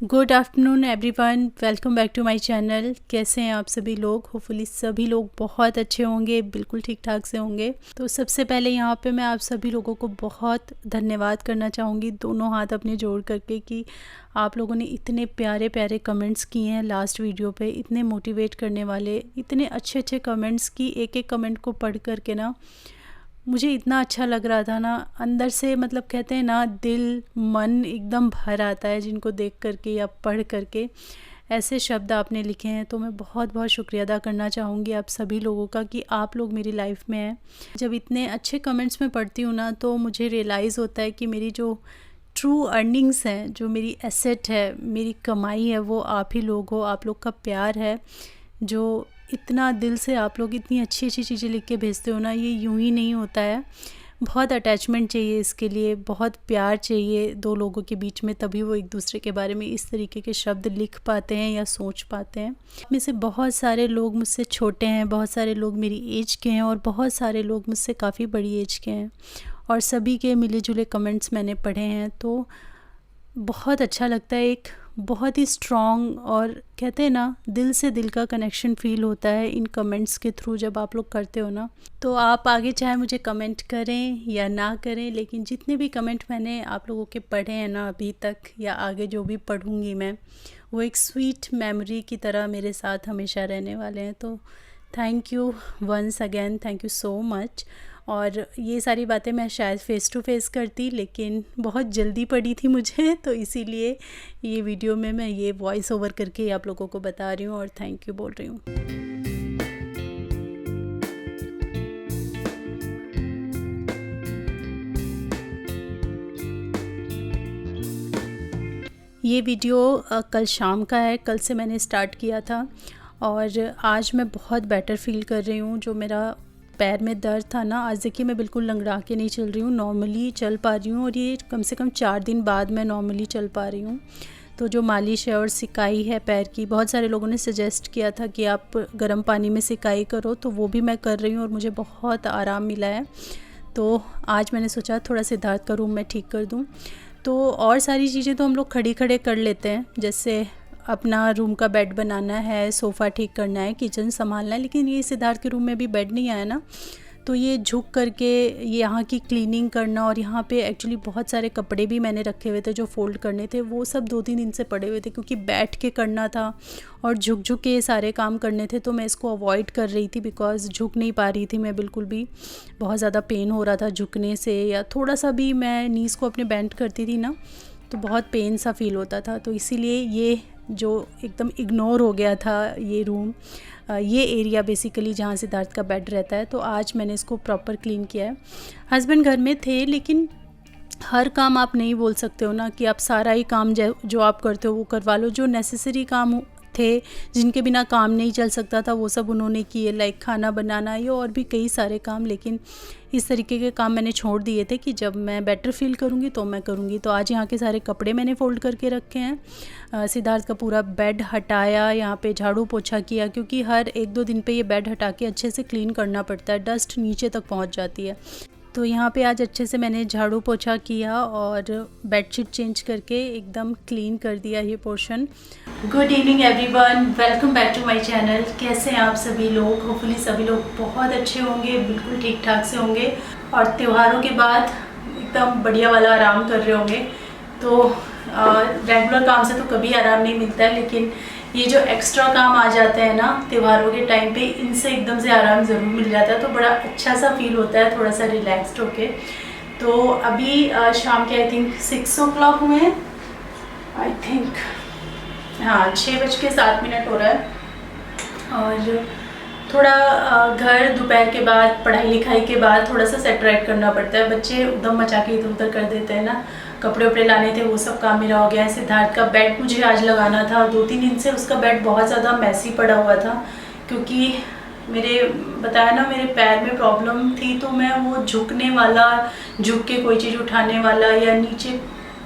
Good afternoon everyone, welcome back to my channel. कैसे हैं आप सभी लोग? होपफुली सभी लोग बहुत अच्छे होंगे, बिल्कुल ठीक ठाक से होंगे। तो सबसे पहले यहाँ पे मैं आप सभी लोगों को बहुत धन्यवाद करना चाहूँगी, दोनों हाथ अपने जोड़ करके, कि आप लोगों ने इतने प्यारे प्यारे कमेंट्स किए हैं लास्ट वीडियो पे, इतने मोटिवेट करने वाले, इतने अच्छे अच्छे कमेंट्स की। एक एक कमेंट को पढ़ करके ना मुझे इतना अच्छा लग रहा था ना, अंदर से मतलब कहते हैं ना, दिल मन एकदम भर आता है जिनको देख करके या पढ़ करके। ऐसे शब्द आपने लिखे हैं तो मैं बहुत बहुत शुक्रिया अदा करना चाहूँगी आप सभी लोगों का कि आप लोग मेरी लाइफ में हैं। जब इतने अच्छे कमेंट्स में पढ़ती हूँ ना, तो मुझे रियलाइज़ होता है कि मेरी जो ट्रू अर्निंग्स हैं, जो मेरी एसेट है, मेरी कमाई है, वो आप ही लोग हो, आप लोग का प्यार है। जो इतना दिल से आप लोग इतनी अच्छी अच्छी चीज़ें लिख के भेजते हो ना, ये यूं ही नहीं होता है। बहुत अटैचमेंट चाहिए इसके लिए, बहुत प्यार चाहिए दो लोगों के बीच में, तभी वो एक दूसरे के बारे में इस तरीके के शब्द लिख पाते हैं या सोच पाते हैं। में से बहुत सारे लोग मुझसे छोटे हैं, बहुत सारे लोग मेरी एज के हैं और बहुत सारे लोग मुझसे काफ़ी बड़ी एज के हैं, और सभी के मिले जुले कमेंट्स मैंने पढ़े हैं। तो बहुत अच्छा लगता है, एक बहुत ही स्ट्रॉन्ग और कहते हैं ना, दिल से दिल का कनेक्शन फ़ील होता है इन कमेंट्स के थ्रू जब आप लोग करते हो ना। तो आप आगे चाहे मुझे कमेंट करें या ना करें, लेकिन जितने भी कमेंट मैंने आप लोगों के पढ़े हैं ना अभी तक, या आगे जो भी पढ़ूँगी मैं, वो एक स्वीट मेमोरी की तरह मेरे साथ हमेशा रहने वाले हैं। तो thank you once again, thank you so much. और ये सारी बातें मैं शायद फ़ेस टू फेस करती, लेकिन बहुत जल्दी पड़ी थी मुझे, तो इसीलिए ये वीडियो में मैं ये वॉइस ओवर करके आप लोगों को बता रही हूँ और थैंक यू बोल रही हूँ। ये वीडियो कल शाम का है, कल से मैंने स्टार्ट किया था और आज मैं बहुत बेटर फ़ील कर रही हूँ। जो मेरा पैर में दर्द था ना, आज देखिए मैं बिल्कुल लंगड़ा के नहीं चल रही हूँ, नॉर्मली चल पा रही हूँ, और ये कम से कम 4 दिन बाद मैं नॉर्मली चल पा रही हूँ। तो जो मालिश है और सिकाई है पैर की, बहुत सारे लोगों ने सजेस्ट किया था कि आप गर्म पानी में सिकाई करो, तो वो भी मैं कर रही हूँ और मुझे बहुत आराम मिला है। तो आज मैंने सोचा थोड़ा सिद्धार्थ का रूम मैं ठीक कर दूँ। तो और सारी चीज़ें तो हम लोग खड़े खड़े कर लेते हैं, जैसे अपना रूम का बेड बनाना है, सोफ़ा ठीक करना है, किचन संभालना है, लेकिन ये सिद्धार्थ के रूम में अभी बेड नहीं आया ना, तो ये झुक करके ये यहाँ की क्लीनिंग करना, और यहाँ पे एक्चुअली बहुत सारे कपड़े भी मैंने रखे हुए थे जो फ़ोल्ड करने थे, वो सब 2-3 दिन से पड़े हुए थे, क्योंकि बैठ के करना था और झुक झुक के ये सारे काम करने थे। तो मैं इसको अवॉइड कर रही थी, बिकॉज़ झुक नहीं पा रही थी मैं बिल्कुल भी, बहुत ज़्यादा पेन हो रहा था झुकने से, या थोड़ा सा भी मैं नीज़ को अपने बेंड करती थी ना, तो बहुत पेन सा फ़ील होता था। तो इसीलिए ये जो एकदम इग्नोर हो गया था ये रूम, ये एरिया बेसिकली जहाँ सिद्धार्थ का बेड रहता है, तो आज मैंने इसको प्रॉपर क्लीन किया है। हस्बैंड घर में थे, लेकिन हर काम आप नहीं बोल सकते हो ना कि आप सारा ही काम जो आप करते हो वो करवा लो। जो नेसेसरी काम थे, जिनके बिना काम नहीं चल सकता था, वो सब उन्होंने किए, लाइक खाना बनाना, ये और भी कई सारे काम। लेकिन इस तरीके के काम मैंने छोड़ दिए थे कि जब मैं बेटर फील करूँगी तो मैं करूँगी। तो आज यहाँ के सारे कपड़े मैंने फ़ोल्ड करके रखे हैं, सिद्धार्थ का पूरा बेड हटाया, यहाँ पे झाड़ू पोछा किया, क्योंकि हर 1-2 दिन पे ये बेड हटा के अच्छे से क्लीन करना पड़ता है, डस्ट नीचे तक पहुँच जाती है। तो यहाँ पे आज अच्छे से मैंने झाड़ू पोछा किया और बेडशीट चेंज करके एकदम क्लीन कर दिया ये portion. Good evening everyone, welcome back to my channel. कैसे हैं आप सभी लोग? होपफुली सभी लोग बहुत अच्छे होंगे, बिल्कुल ठीक ठाक से होंगे, और त्योहारों के बाद एकदम बढ़िया वाला आराम कर रहे होंगे। तो रेगुलर काम से तो कभी आराम नहीं मिलता है, लेकिन ये जो एक्स्ट्रा काम आ जाते हैं ना त्योहारों के टाइम पे, इनसे एकदम से आराम ज़रूर मिल जाता है, तो बड़ा अच्छा सा फील होता है, थोड़ा सा रिलैक्स्ड होके। तो अभी शाम के आई थिंक 6 o'clock हुए हैं, आई थिंक, हाँ 6:07 हो रहा है। और थोड़ा घर दोपहर के बाद, पढ़ाई लिखाई के बाद थोड़ा सा सेट राइट करना पड़ता है। बच्चे एकदम मचा के इधर उधर कर देते हैं ना, कपड़े उपड़े लाने थे, वो सब काम मेरा हो गया है। सिद्धार्थ का बेड मुझे आज लगाना था, 2-3 दिन से उसका बेड बहुत ज़्यादा मैसी पड़ा हुआ था, क्योंकि मेरे बताया ना मेरे पैर में प्रॉब्लम थी, तो मैं वो झुकने वाला, झुक के कोई चीज़ उठाने वाला या नीचे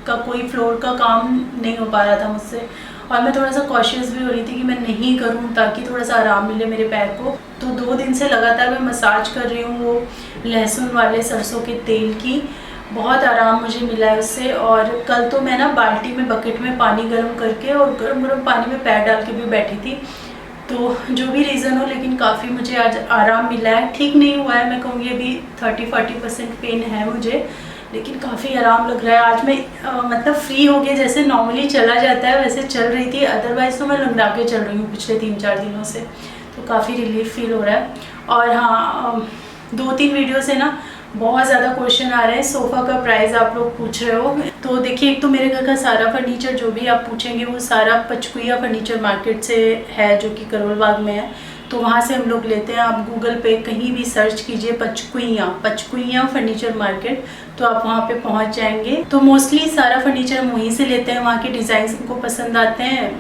का कोई फ्लोर का काम नहीं हो पा रहा था मुझसे, और मैं थोड़ा सा कॉशियस भी हो रही थी कि मैं नहीं करूं ताकि थोड़ा सा आराम मिले मेरे पैर को। तो 2 दिन से लगातार मैं मसाज कर रही हूँ वो लहसुन वाले सरसों के तेल की, बहुत आराम मुझे मिला है उससे। और कल तो मैं ना बाल्टी में बकेट में पानी गर्म करके और गर्म गर्म पानी में पैर डाल के भी बैठी थी। तो जो भी रीज़न हो, लेकिन काफ़ी मुझे आज आराम मिला है। ठीक नहीं हुआ है, मैं कहूँगी अभी 30-40% पेन है मुझे, लेकिन काफ़ी आराम लग रहा है। आज मैं मतलब फ्री हो गई, जैसे नॉर्मली चला जाता है वैसे चल रही थी। अदरवाइज़ तो मैं लंगड़ा के चल रही हूँ पिछले 3-4 दिनों से, तो काफ़ी रिलीफ फील हो रहा है। और हाँ, 2-3 वीडियो से ना बहुत ज़्यादा क्वेश्चन आ रहे हैं सोफ़ा का प्राइस आप लोग पूछ रहे हो। तो देखिए, एक तो मेरे घर का सारा फर्नीचर जो भी आप पूछेंगे वो सारा पचकुइया फर्नीचर मार्केट से है, जो कि करोल बाग में है। तो वहाँ से हम लोग लेते हैं। आप गूगल पे कहीं भी सर्च कीजिए पचकुइया फर्नीचर मार्केट, तो आप वहाँ पे पहुँच जाएंगे। तो मोस्टली सारा फर्नीचर हम वहीं से लेते हैं। वहाँ के डिज़ाइन हमको पसंद आते हैं।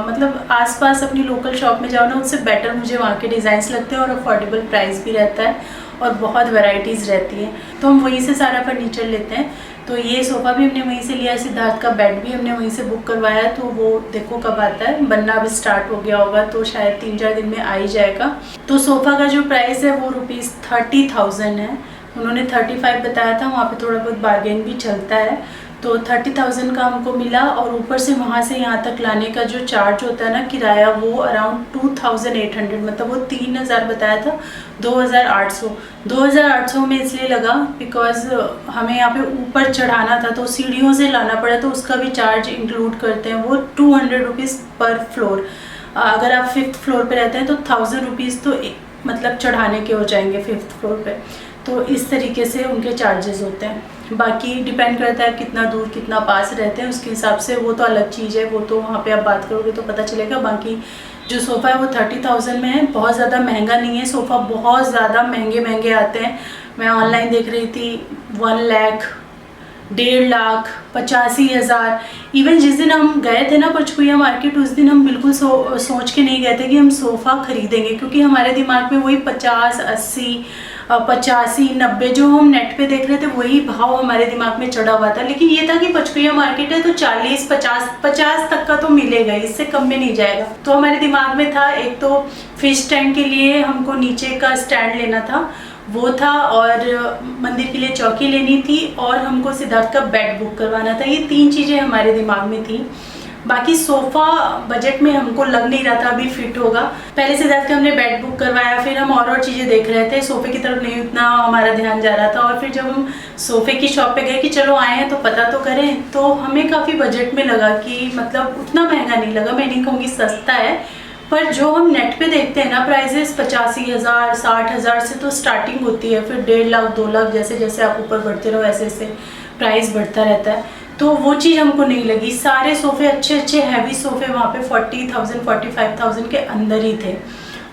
मतलब आसपास अपनी लोकल शॉप में जाओ ना, उससे बेटर मुझे वहाँ के डिज़ाइंस लगते हैं और अफोर्डेबल प्राइस भी रहता है और बहुत वैरायटीज़ रहती हैं। तो हम वहीं से सारा फर्नीचर लेते हैं। तो ये सोफ़ा भी हमने वहीं से लिया है, सिद्धार्थ का बेड भी हमने वहीं से बुक करवाया है। तो वो देखो कब आता है, बनना अब स्टार्ट हो गया होगा, तो शायद 3-4 दिन में आ ही जाएगा। तो सोफ़ा का जो प्राइस है वो ₹30,000 है। उन्होंने 35 बताया था, वहाँ पे थोड़ा बहुत बार्गेन भी चलता है। तो 30,000 का हमको मिला। और ऊपर से वहाँ से यहाँ तक लाने का जो चार्ज होता है ना, किराया, वो अराउंड 2,800, मतलब वो 3,000 बताया था, 2,800 में इसलिए लगा बिकॉज हमें यहाँ पे ऊपर चढ़ाना था, तो सीढ़ियों से लाना पड़ा, तो उसका भी चार्ज इंक्लूड करते हैं वो 200 रुपीज़ पर फ्लोर। अगर आप 5th फ्लोर पे रहते हैं तो 1,000 रुपीज़ तो मतलब चढ़ाने के हो जाएंगे 5th फ्लोर पे। तो इस तरीके से उनके चार्जेस होते हैं। बाकी डिपेंड करता है कितना दूर कितना पास रहते हैं, उसके हिसाब से, वो तो अलग चीज़ है, वो तो वहाँ पे आप बात करोगे तो पता चलेगा। बाकी जो सोफ़ा है वो 30,000 में है, बहुत ज़्यादा महंगा नहीं है। सोफ़ा बहुत ज़्यादा महंगे आते हैं। मैं ऑनलाइन देख रही थी 1 लाख, 1.5 लाख, 85,000। इवन जिस दिन हम गए थे ना पचकुइया मार्केट, उस दिन हम बिल्कुल सोच के नहीं गए थे कि हम सोफ़ा खरीदेंगे, क्योंकि हमारे दिमाग में वही 50, 80, 85, 90 जो हम नेट पे देख रहे थे वही भाव हमारे दिमाग में चढ़ा हुआ था। लेकिन ये था कि पचकुइया मार्केट है तो 40, 50 तक का तो मिलेगा, इससे कम में नहीं जाएगा। तो हमारे दिमाग में था, एक तो फिश टैंक के लिए हमको नीचे का स्टैंड लेना था, वो था, और मंदिर के लिए चौकी लेनी थी, और हमको सिद्धार्थ का बेड बुक करवाना था। ये 3 चीज़ें हमारे दिमाग में थी। बाकी सोफ़ा बजट में हमको लग नहीं रहा था अभी फिट होगा। पहले सिद्धार्थ का हमने बेड बुक करवाया, फिर हम और चीज़ें देख रहे थे, सोफ़े की तरफ नहीं उतना हमारा ध्यान जा रहा था। और फिर जब हम सोफ़े की शॉप पे गए कि चलो आए हैं तो पता तो करें, तो हमें काफ़ी बजट में लगा कि मतलब उतना महंगा नहीं लगा, मैं नहीं कहूँगी सस्ता है, पर जो हम नेट पे देखते हैं ना प्राइजेस, 85,000, 60,000 से तो स्टार्टिंग होती है। फिर 1.5 लाख, 2 लाख, जैसे जैसे आप ऊपर बढ़ते रहो ऐसे ऐसे प्राइस बढ़ता रहता है। तो वो चीज़ हमको नहीं लगी। सारे सोफ़े अच्छे हैवी सोफ़े वहाँ पे 40,000, 45,000 के अंदर ही थे।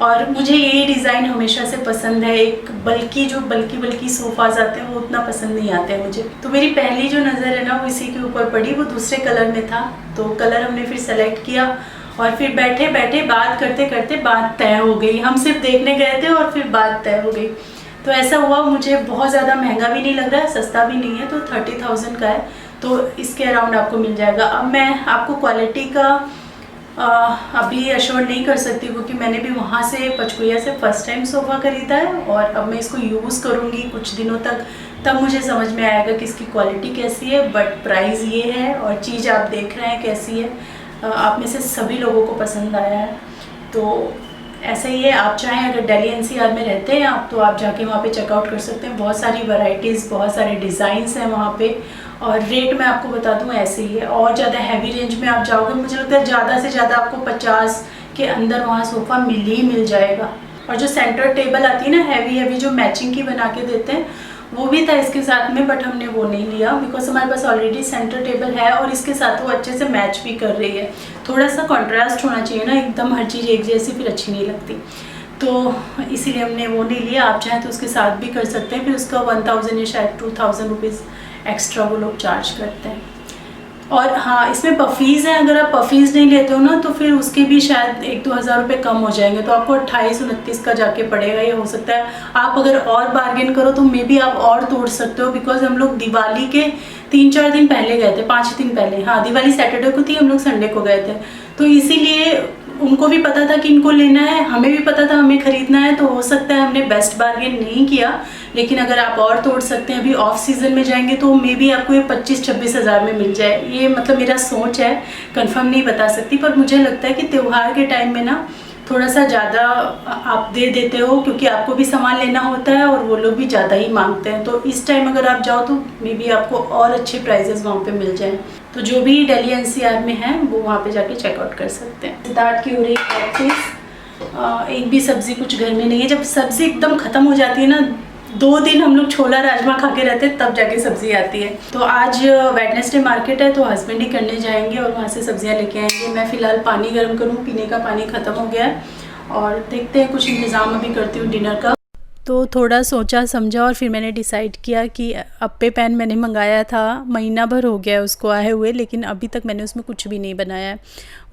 और मुझे ये डिज़ाइन हमेशा से पसंद है। एक बल्कि सोफ़ाज आते हैं वो उतना पसंद नहीं आते हैं मुझे। तो मेरी पहली जो नज़र है ना वो इसी के ऊपर पड़ी, वो दूसरे कलर में था, तो कलर हमने फिर सेलेक्ट किया। और फिर बैठे बात करते बात तय हो गई। हम सिर्फ देखने गए थे और फिर बात तय हो गई। तो ऐसा हुआ। मुझे बहुत ज़्यादा महंगा भी नहीं लग रहा है, सस्ता भी नहीं है, तो 30,000 का है, तो इसके अराउंड आपको मिल जाएगा। अब मैं आपको क्वालिटी का अभी अश्योर नहीं कर सकती, क्योंकि मैंने भी वहाँ से पचकुइया से फर्स्ट टाइम सोफ़ा ख़रीदा है, और अब मैं इसको यूज़ करूँगी कुछ दिनों तक, तब मुझे समझ में आएगा कि इसकी क्वालिटी कैसी है। बट प्राइस ये है, और चीज़ आप देख रहे हैं कैसी है, आप में से सभी लोगों को पसंद आया है। तो ऐसा ही है, आप चाहें अगर दिल्ली NCR में रहते हैं आप, तो आप जाके वहाँ पे चेकआउट कर सकते हैं। बहुत सारी वैरायटीज़, बहुत सारे डिज़ाइंस हैं वहाँ पे, और रेट मैं आपको बता दूँ ऐसे ही है। और ज़्यादा हैवी रेंज में आप जाओगे, मुझे लगता है ज़्यादा से ज़्यादा आपको 50 के अंदर वहाँ सोफ़ा मिल जाएगा। और जो सेंटर टेबल आती है ना हैवी जो मैचिंग की बना के देते हैं, वो भी था इसके साथ में, बट हमने वो नहीं लिया बिकॉज हमारे पास ऑलरेडी सेंटर टेबल है, और इसके साथ वो अच्छे से मैच भी कर रही है। थोड़ा सा कॉन्ट्रास्ट होना चाहिए ना, एकदम हर चीज़ एक जैसी फिर अच्छी नहीं लगती, तो इसीलिए हमने वो नहीं लिया। आप चाहें तो उसके साथ भी कर सकते हैं, फिर उसका 1,000 या शायद 2,000 रुपीज़ एक्स्ट्रा वो लोग चार्ज करते हैं। और हाँ, इसमें पफीज़ है, अगर आप पफीज़ नहीं लेते हो ना तो फिर उसके भी शायद 1-2 हज़ार रुपये कम हो जाएंगे, तो आपको 28-29 का जाके पड़ेगा। ये हो सकता है आप अगर और बार्गेन करो तो मे बी आप और तोड़ सकते हो, बिकॉज हम लोग दिवाली के 3-4 दिन पहले गए थे, 5 दिन पहले। हाँ, दिवाली सैटरडे को थी, हम लोग संडे को गए थे, तो इसीलिए उनको भी पता था कि इनको लेना है, हमें भी पता था हमें ख़रीदना है, तो हो सकता है हमने बेस्ट बार्गेन नहीं किया, लेकिन अगर आप और तोड़ सकते हैं, अभी ऑफ सीज़न में जाएंगे तो मे बी आपको ये 25-26 हज़ार में मिल जाए। ये मतलब मेरा सोच है, कंफर्म नहीं बता सकती, पर मुझे लगता है कि त्यौहार के टाइम में ना थोड़ा सा ज़्यादा आप दे देते हो, क्योंकि आपको भी सामान लेना होता है और वो लोग भी ज़्यादा ही मांगते हैं। तो इस टाइम अगर आप जाओ तो मे बी आपको और अच्छे प्राइजेस वहाँ पे मिल जाएं। तो जो भी दिल्ली एनसीआर में है वो वहाँ पे जाके चेकआउट कर सकते हैं। सिद्धार्थ की हो रही प्रैक्टिस, एक भी सब्ज़ी कुछ घर में नहीं है। जब सब्ज़ी एकदम ख़त्म हो जाती है ना, 2 दिन हम लोग छोला राजमा खा के रहते हैं, तब जाके सब्ज़ी आती है। तो आज वेडनेसडे मार्केट है तो हस्बैंड ही करने जाएंगे और वहाँ से सब्जियाँ लेके आएंगे। मैं फ़िलहाल पानी गर्म करूँ, पीने का पानी ख़त्म हो गया है और देखते हैं कुछ इंतज़ाम अभी करती हूँ डिनर का। तो थोड़ा सोचा समझा और फिर मैंने डिसाइड किया कि अप्पे पैन मैंने मंगाया था, महीना भर हो गया उसको आए हुए, लेकिन अभी तक मैंने उसमें कुछ भी नहीं बनाया है।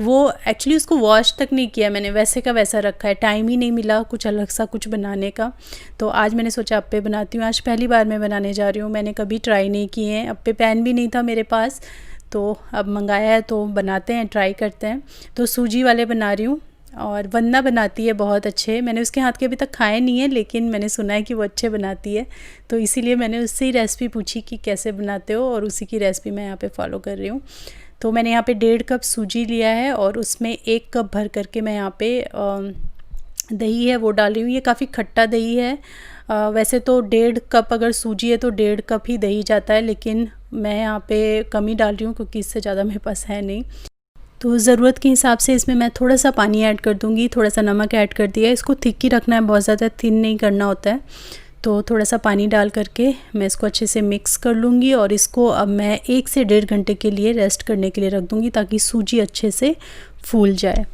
वो एक्चुअली उसको वॉश तक नहीं किया मैंने, वैसे का वैसा रखा है। टाइम ही नहीं मिला कुछ अलग सा कुछ बनाने का। तो आज मैंने सोचा अप्पे बनाती हूँ। आज पहली बार मैं बनाने जा रही हूँ, मैंने कभी ट्राई नहीं किए हैं। अप्पे पैन भी नहीं था मेरे पास, तो अब मंगाया है तो बनाते हैं, ट्राई करते हैं। तो सूजी वाले बना रही हूँ और वंदना बनाती है बहुत अच्छे। मैंने उसके हाथ के अभी तक खाए नहीं है, लेकिन मैंने सुना है कि वो अच्छे बनाती है, तो इसीलिए मैंने उससे ही रेसिपी पूछी कि कैसे बनाते हो, और उसी की रेसिपी मैं यहाँ पे फॉलो कर रही हूँ। तो मैंने यहाँ पे 1.5 कप सूजी लिया है और उसमें 1 कप भर करके मैं यहाँ पे दही है वो डाल रही हूँ। ये काफ़ी खट्टा दही है। वैसे तो 1.5 कप अगर सूजी है तो 1.5 कप ही दही जाता है, लेकिन मैं यहाँ पे कम ही डाल रही हूँ क्योंकि इससे ज़्यादा मेरे पास है नहीं। तो ज़रूरत के हिसाब से इसमें मैं थोड़ा सा पानी ऐड कर दूँगी, थोड़ा सा नमक ऐड कर दिया है। इसको थिक ही रखना है, बहुत ज़्यादा थिन नहीं करना होता है। तो थोड़ा सा पानी डाल करके मैं इसको अच्छे से मिक्स कर लूँगी और इसको अब मैं 1 से 1.5 घंटे के लिए रेस्ट करने के लिए रख दूँगी, ताकि सूजी अच्छे से फूल जाए।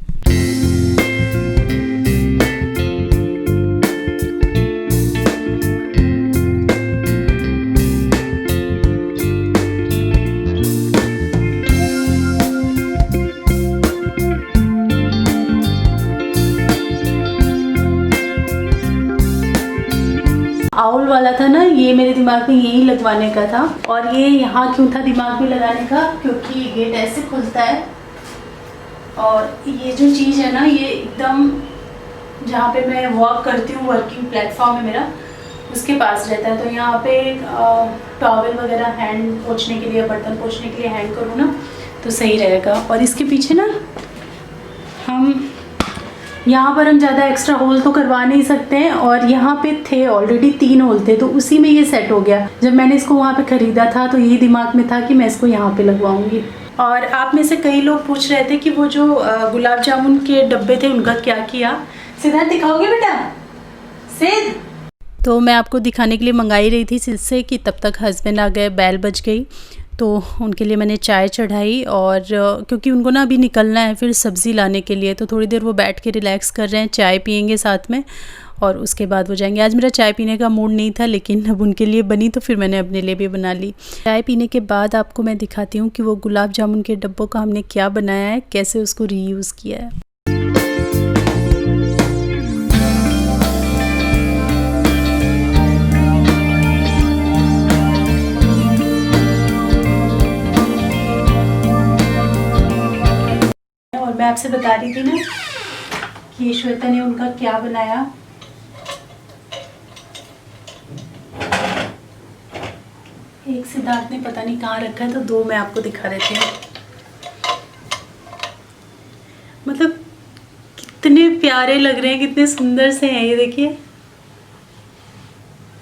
आउल वाला था ना, ये मेरे दिमाग में यही लगवाने का था। और ये यहाँ क्यों था दिमाग में लगाने का, क्योंकि गेट ऐसे खुलता है और ये जो चीज़ है ना, ये एकदम जहाँ पे मैं वॉक करती हूँ, वर्किंग प्लेटफॉर्म है मेरा, उसके पास रहता है। तो यहाँ पे टॉवल वगैरह हैंड पोंछने के लिए, बर्तन पोंछने के लिए हैंग करूँ ना तो सही रहेगा। और इसके पीछे ना हम यहाँ पर हम ज़्यादा एक्स्ट्रा होल तो करवा नहीं सकते हैं, और यहाँ पे थे ऑलरेडी 3 होल थे, तो उसी में ये सेट हो गया। जब मैंने इसको वहाँ पे ख़रीदा था तो यही दिमाग में था कि मैं इसको यहाँ पे लगवाऊंगी। और आप में से कई लोग पूछ रहे थे कि वो जो गुलाब जामुन के डब्बे थे उनका क्या किया। सिद्धार्थ दिखाओगे बेटा? सिद्ध, तो मैं आपको दिखाने के लिए मंगाई रही थी सिद्ध कि तब तक हस्बैंड आ गए, बेल बज गई, तो उनके लिए मैंने चाय चढ़ाई। और क्योंकि उनको ना अभी निकलना है फिर सब्ज़ी लाने के लिए, तो थोड़ी देर वो बैठ के रिलैक्स कर रहे हैं, चाय पियेंगे साथ में और उसके बाद वो जाएंगे। आज मेरा चाय पीने का मूड नहीं था, लेकिन अब उनके लिए बनी तो फिर मैंने अपने लिए भी बना ली। चाय पीने के बाद आपको मैं दिखाती हूँ कि वो गुलाब जामुन के डब्बों का हमने क्या बनाया है, कैसे उसको रीयूज़ किया है। मैं आपसे बता रही थी ना कि श्वेता ने उनका क्या बनाया। एक सिद्धार्थ ने पता नहीं कहाँ रखा है, तो 2 मैं आपको दिखा देती हूँ। मतलब कितने प्यारे लग रहे हैं, कितने सुंदर से हैं, ये देखिए,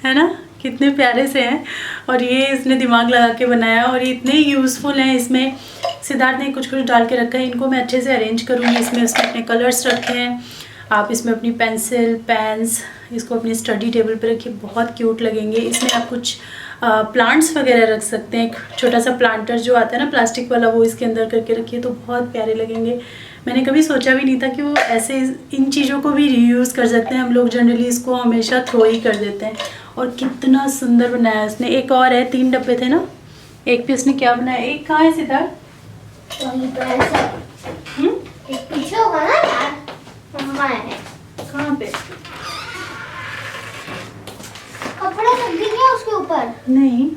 है ना, कितने प्यारे से हैं। और ये इसने दिमाग लगा के बनाया और ये इतने यूज़फुल हैं। इसमें सिद्धार्थ ने कुछ डाल के रखा है, इनको मैं अच्छे से अरेंज करूँगी। इसमें उसने अपने कलर्स रखे हैं, आप इसमें अपनी पेंसिल, पेन्स, इसको अपनी स्टडी टेबल पे रखिए, बहुत क्यूट लगेंगे। इसमें आप कुछ प्लांट्स वगैरह रख सकते हैं। एक छोटा सा प्लांटर जो आता है ना प्लास्टिक वाला, वो इसके अंदर करके रखिए तो बहुत प्यारे लगेंगे। मैंने कभी सोचा भी नहीं था कि वो ऐसे इन चीज़ों को भी रीयूज़ कर सकते हैं। हम लोग जनरली इसको हमेशा थ्रो ही कर देते हैं। और कितना सुंदर बनाया उसने। एक और है, 3 डब्बे थे ना, एक पे उसने क्या बनाया, एक कहाँ है सिद्धार्थ? एक पीछे होगा ना यार, कहाँ पे? कपड़ा रख दिया उसके ऊपर? नहीं,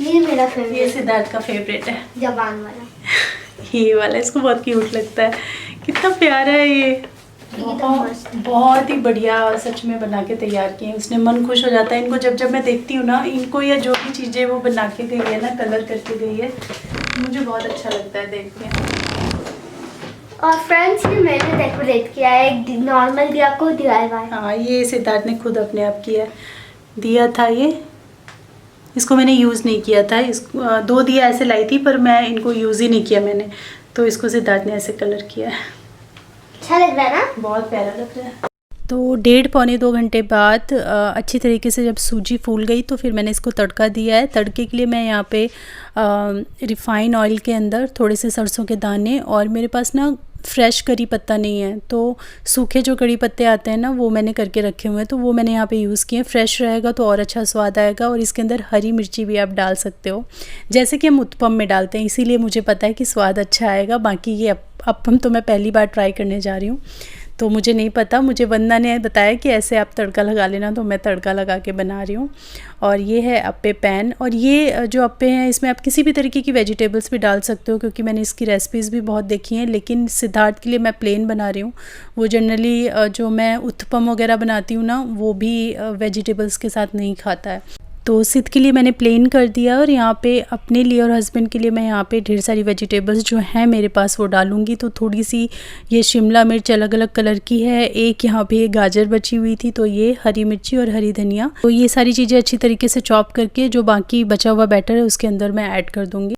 ये मेरा फेवरेट, ये सिद्धार्थ का फेवरेट है, जबान वाला। ये वाला इसको बहुत क्यूट लगता है, कितना प्यारा है ये। बहुत ही बढ़िया सच में बना के तैयार किए हैं उसने। मन खुश हो जाता है इनको जब मैं देखती हूँ ना इनको, या जो भी चीज़ें वो बना के गई है ना, कलर करके गई है, मुझे बहुत अच्छा लगता है देख के। और फ्रेंड्स ये मैंने डेकोरेट किया है, एक नॉर्मल दिया को DIY। हाँ, ये सिद्धार्थ ने खुद अपने आप किया दिया था ये। इसको मैंने यूज़ नहीं किया था, इसको 2 दिया ऐसे लाई थी पर मैं इनको यूज़ ही नहीं किया मैंने, तो इसको सिद्धार्थ ने ऐसे कलर किया है। अच्छा लग रहा है ना? बहुत प्यारा लग रहा है। तो 1.5-2 घंटे बाद अच्छी तरीके से जब सूजी फूल गई तो फिर मैंने इसको तड़का दिया है। तड़के के लिए मैं यहाँ पे रिफ़ाइन ऑयल के अंदर थोड़े से सरसों के दाने, और मेरे पास ना फ्रेश करी पत्ता नहीं है तो सूखे जो कड़ी पत्ते आते हैं ना वो मैंने करके रखे हुए हैं, तो वो मैंने यहाँ पे यूज़ किए। फ्रेश रहेगा तो और अच्छा स्वाद आएगा। और इसके अंदर हरी मिर्ची भी आप डाल सकते हो जैसे कि हम उत्पम में डालते हैं, इसीलिए मुझे पता है कि स्वाद अच्छा आएगा। बाकी ये अपम तो मैं पहली बार ट्राई करने जा रही हूँ तो मुझे नहीं पता, मुझे वंदना ने बताया कि ऐसे आप तड़का लगा लेना, तो मैं तड़का लगा के बना रही हूँ। और ये है अप्पे पैन, और ये जो अप्पे हैं इसमें आप किसी भी तरीके की वेजिटेबल्स भी डाल सकते हो क्योंकि मैंने इसकी रेसिपीज़ भी बहुत देखी हैं, लेकिन सिद्धार्थ के लिए मैं प्लेन बना रही हूँ। वो जनरली जो मैं उत्पम वगैरह बनाती हूँ ना वो भी वेजिटेबल्स के साथ नहीं खाता है, तो सिद्ध के लिए मैंने प्लेन कर दिया। और यहाँ पे अपने लिए और हस्बैंड के लिए मैं यहाँ पे ढेर सारी वेजिटेबल्स जो हैं मेरे पास वो डालूँगी। तो थोड़ी सी ये शिमला मिर्च अलग अलग कलर की है, एक यहाँ पे गाजर बची हुई थी, तो ये हरी मिर्ची और हरी धनिया, तो ये सारी चीज़ें अच्छी तरीके से चॉप करके जो बाकी बचा हुआ बैटर है उसके अंदर मैं ऐड कर दूँगी।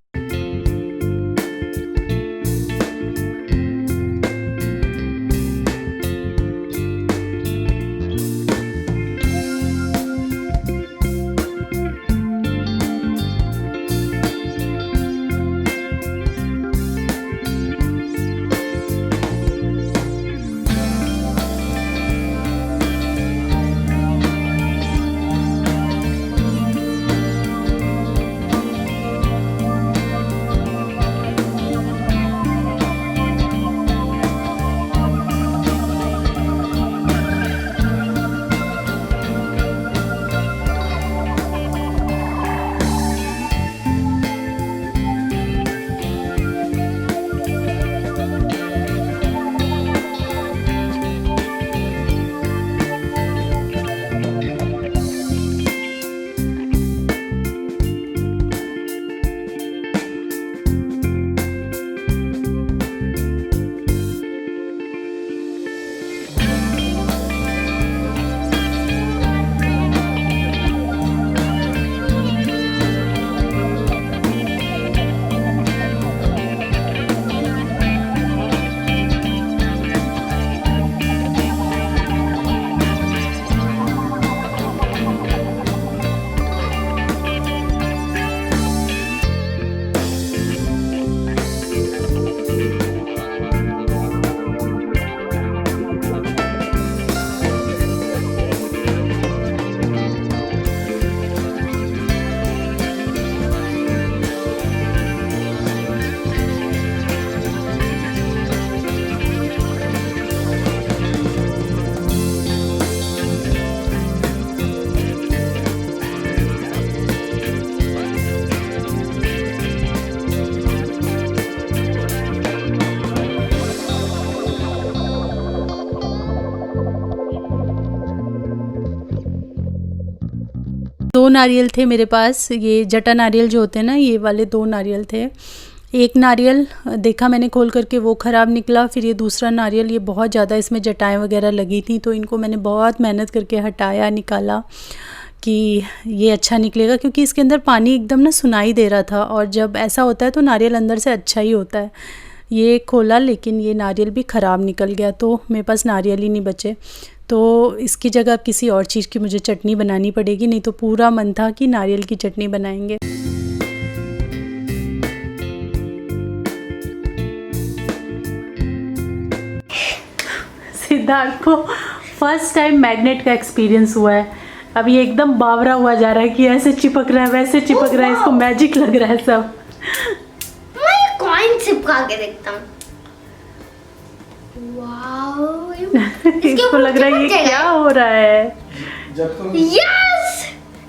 दो नारियल थे मेरे पास, ये जटा नारियल जो होते हैं ना, ये वाले 2 नारियल थे। एक नारियल देखा मैंने खोल करके वो ख़राब निकला, फिर ये दूसरा नारियल, ये बहुत ज़्यादा इसमें जटाएँ वगैरह लगी थी, तो इनको मैंने बहुत मेहनत करके हटाया, निकाला कि ये अच्छा निकलेगा, क्योंकि इसके अंदर पानी एकदम ना सुनाई दे रहा था, और जब ऐसा होता है तो नारियल अंदर से अच्छा ही होता है। ये खोला लेकिन ये नारियल भी ख़राब निकल गया, तो मेरे पास नारियल ही नहीं बचे। तो इसकी जगह किसी और चीज़ की मुझे चटनी बनानी पड़ेगी, नहीं तो पूरा मन था कि नारियल की चटनी बनाएंगे। सिद्धार्थ को फर्स्ट टाइम मैग्नेट का एक्सपीरियंस हुआ है। अब ये एकदम बावरा हुआ जा रहा है कि ऐसे चिपक रहा है वैसे चिपक रहा है, इसको मैजिक लग रहा है सब। मैं कॉइन चिपका के देखता हूँ। वाओ, इसको लग रहा है ये क्या हो रहा है। यस,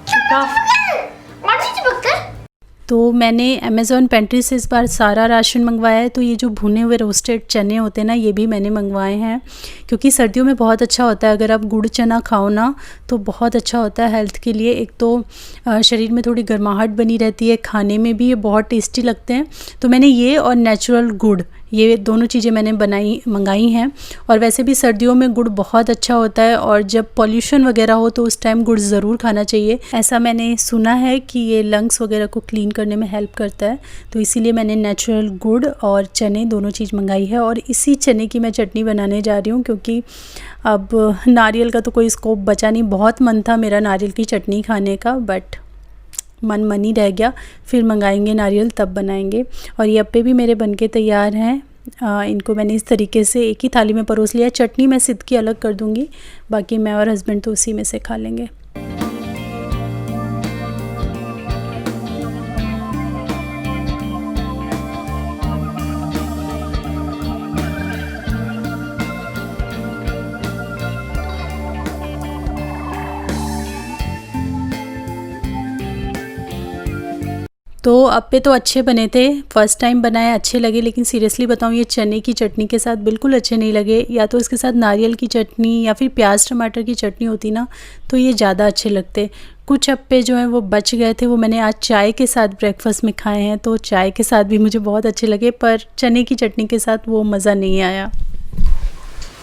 चिपकता है। तो मैंने अमेज़ॉन पेंट्री से इस बार सारा राशन मंगवाया है। तो ये जो भुने हुए रोस्टेड चने होते हैं ना, ये भी मैंने मंगवाए हैं, क्योंकि सर्दियों में बहुत अच्छा होता है अगर आप गुड़ चना खाओ ना, तो बहुत अच्छा होता है हेल्थ के लिए। एक तो शरीर में थोड़ी गर्माहट बनी रहती है, खाने में भी ये बहुत टेस्टी लगते हैं। तो मैंने ये और नेचुरल गुड़, ये दोनों चीज़ें मैंने मंगाई हैं। और वैसे भी सर्दियों में गुड़ बहुत अच्छा होता है, और जब पॉल्यूशन वगैरह हो तो उस टाइम गुड़ ज़रूर खाना चाहिए। ऐसा मैंने सुना है कि ये लंग्स वगैरह को क्लीन करने में हेल्प करता है। तो इसीलिए मैंने नेचुरल गुड़ और चने दोनों चीज़ मंगाई है। और इसी चने की मैं चटनी बनाने जा रही हूँ, क्योंकि अब नारियल का तो कोई स्कोप बचा नहीं। बहुत मन था मेरा नारियल की चटनी खाने का, बट मन ही रह गया। फिर मंगाएंगे नारियल, तब बनाएंगे। और ये अप्पे भी मेरे बनके तैयार हैं। इनको मैंने इस तरीके से एक ही थाली में परोस लिया। चटनी मैं सिद्ध की अलग कर दूंगी, बाकी मैं और हस्बैंड तो उसी में से खा लेंगे। तो अप्पे तो अच्छे बने थे, फ़र्स्ट टाइम बनाए, अच्छे लगे। लेकिन सीरियसली बताऊँ, ये चने की चटनी के साथ बिल्कुल अच्छे नहीं लगे। या तो इसके साथ नारियल की चटनी या फिर प्याज टमाटर की चटनी होती ना, तो ये ज़्यादा अच्छे लगते। कुछ अप्पे जो हैं वो बच गए थे, वो मैंने आज चाय के साथ ब्रेकफास्ट में खाए हैं, तो चाय के साथ भी मुझे बहुत अच्छे लगे, पर चने की चटनी के साथ वो मज़ा नहीं आया।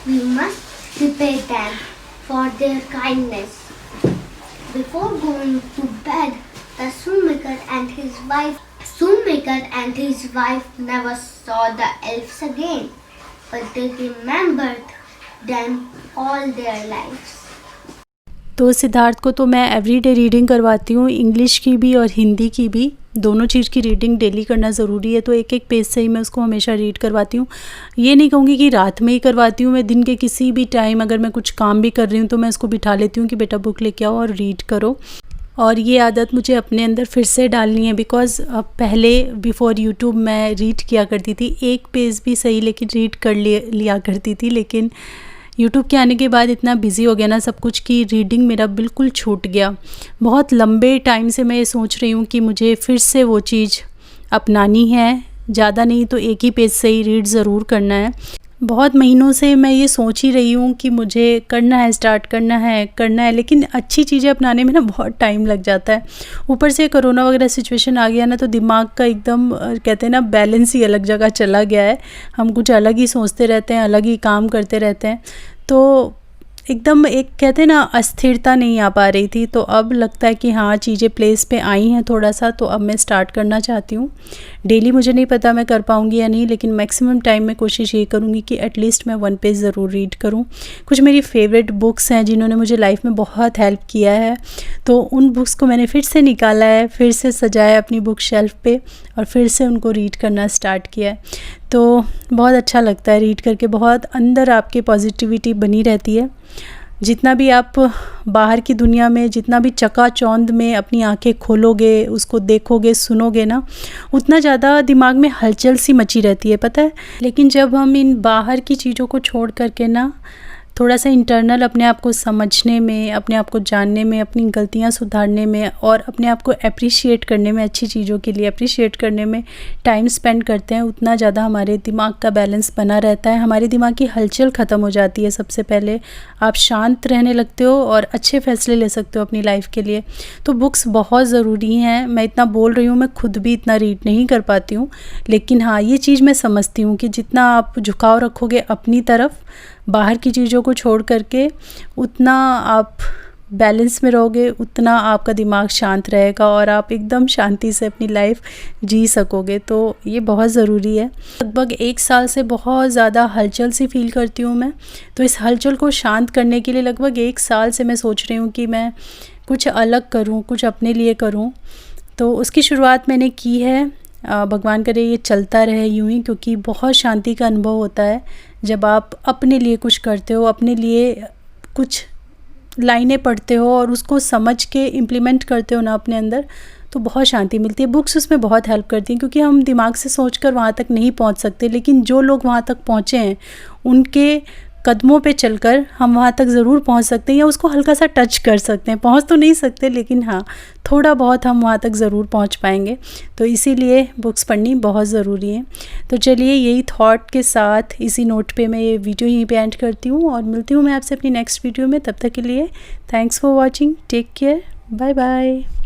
We must repay them for their kindness. Before going to bed, the shoemaker and his wife never saw the elves again, but they remembered them all their lives. तो सिद्धार्थ को तो मैं एवरीडे रीडिंग करवाती हूँ, इंग्लिश की भी और हिंदी की भी, दोनों चीज़ की रीडिंग डेली करना ज़रूरी है। तो एक एक पेज से ही मैं उसको हमेशा रीड करवाती हूँ। ये नहीं कहूँगी कि रात में ही करवाती हूँ, मैं दिन के किसी भी टाइम अगर मैं कुछ काम भी कर रही हूँ तो मैं उसको बिठा लेती हूँ कि बेटा बुक लेके आओ और रीड करो। और ये आदत मुझे अपने अंदर फिर से डालनी है, बिकॉज़ पहले बिफ़ोर यूट्यूब मैं रीड किया करती थी, एक पेज भी सही लेकिन रीड कर लिया करती थी। लेकिन यूट्यूब के आने के बाद इतना बिज़ी हो गया ना सब कुछ, कि रीडिंग मेरा बिल्कुल छूट गया। बहुत लंबे टाइम से मैं ये सोच रही हूँ कि मुझे फिर से वो चीज़ अपनानी है। ज़्यादा नहीं तो एक ही पेज से ही रीड ज़रूर करना है। बहुत महीनों से मैं ये सोच ही रही हूँ कि मुझे करना है, स्टार्ट करना है, लेकिन अच्छी चीज़ें अपनाने में ना बहुत टाइम लग जाता है। ऊपर से कोरोना वगैरह सिचुएशन आ गया ना, तो दिमाग का एकदम कहते हैं ना बैलेंस ही अलग जगह चला गया है। हम कुछ अलग ही सोचते रहते हैं, अलग ही काम करते रहते हैं, तो एकदम एक कहते हैं ना अस्थिरता नहीं आ पा रही थी। तो अब लगता है कि हाँ चीज़ें प्लेस पे आई हैं थोड़ा सा, तो अब मैं स्टार्ट करना चाहती हूँ। डेली मुझे नहीं पता मैं कर पाऊँगी या नहीं, लेकिन मैक्सिमम टाइम में कोशिश ये करूँगी कि एटलीस्ट मैं 1 पेज ज़रूर रीड करूँ। कुछ मेरी फेवरेट बुक्स हैं जिन्होंने मुझे लाइफ में बहुत हेल्प किया है, तो उन बुक्स को मैंने फिर से निकाला है, फिर से सजाया अपनी बुक शेल्फ पे और फिर से उनको रीड करना स्टार्ट किया है। तो बहुत अच्छा लगता है रीड करके, बहुत अंदर आपके पॉजिटिविटी बनी रहती है। जितना भी आप बाहर की दुनिया में, जितना भी चकाचौंध में अपनी आंखें खोलोगे, उसको देखोगे, सुनोगे ना, उतना ज़्यादा दिमाग में हलचल सी मची रहती है, पता है। लेकिन जब हम इन बाहर की चीज़ों को छोड़ करके ना थोड़ा सा इंटरनल अपने आप को समझने में, अपने आप को जानने में, अपनी गलतियां सुधारने में और अपने आप को अप्रिशिएट करने में, अच्छी चीज़ों के लिए अप्रिशिएट करने में टाइम स्पेंड करते हैं, उतना ज़्यादा हमारे दिमाग का बैलेंस बना रहता है। हमारे दिमाग की हलचल ख़त्म हो जाती है। सबसे पहले आप शांत रहने लगते हो और अच्छे फैसले ले सकते हो अपनी लाइफ के लिए। तो बुक्स बहुत ज़रूरी हैं। मैं इतना बोल रही हूँ, मैं खुद भी इतना रीड नहीं कर पाती हूँ, लेकिन हाँ ये चीज़ मैं समझती हूँ कि जितना आप झुकाव रखोगे अपनी तरफ, बाहर की चीज़ों को छोड़ करके, उतना आप बैलेंस में रहोगे, उतना आपका दिमाग शांत रहेगा और आप एकदम शांति से अपनी लाइफ जी सकोगे। तो ये बहुत ज़रूरी है। लगभग 1 साल से बहुत ज़्यादा हलचल सी फील करती हूँ मैं। तो इस हलचल को शांत करने के लिए लगभग 1 साल से मैं सोच रही हूँ कि मैं कुछ अलग करूँ, कुछ अपने लिए करूँ। तो उसकी शुरुआत मैंने की है। भगवान करे ये चलता रहे यूं ही, क्योंकि बहुत शांति का अनुभव होता है जब आप अपने लिए कुछ करते हो, अपने लिए कुछ लाइनें पढ़ते हो और उसको समझ के इम्प्लीमेंट करते हो ना अपने अंदर, तो बहुत शांति मिलती है। बुक्स उसमें बहुत हेल्प करती हैं, क्योंकि हम दिमाग से सोचकर वहाँ तक नहीं पहुँच सकते, लेकिन जो लोग वहाँ तक पहुँचे हैं उनके कदमों पे चलकर हम वहाँ तक ज़रूर पहुँच सकते हैं या उसको हल्का सा टच कर सकते हैं। पहुँच तो नहीं सकते, लेकिन हाँ, थोड़ा बहुत हम वहाँ तक ज़रूर पहुँच पाएंगे। तो इसीलिए बुक्स पढ़नी बहुत ज़रूरी है। तो चलिए, यही थॉट के साथ इसी नोट पे मैं ये वीडियो यहीं पे एंड करती हूँ और मिलती हूँ मैं आपसे अपनी नेक्स्ट वीडियो में। तब तक के लिए thanks for watching, take care, bye bye.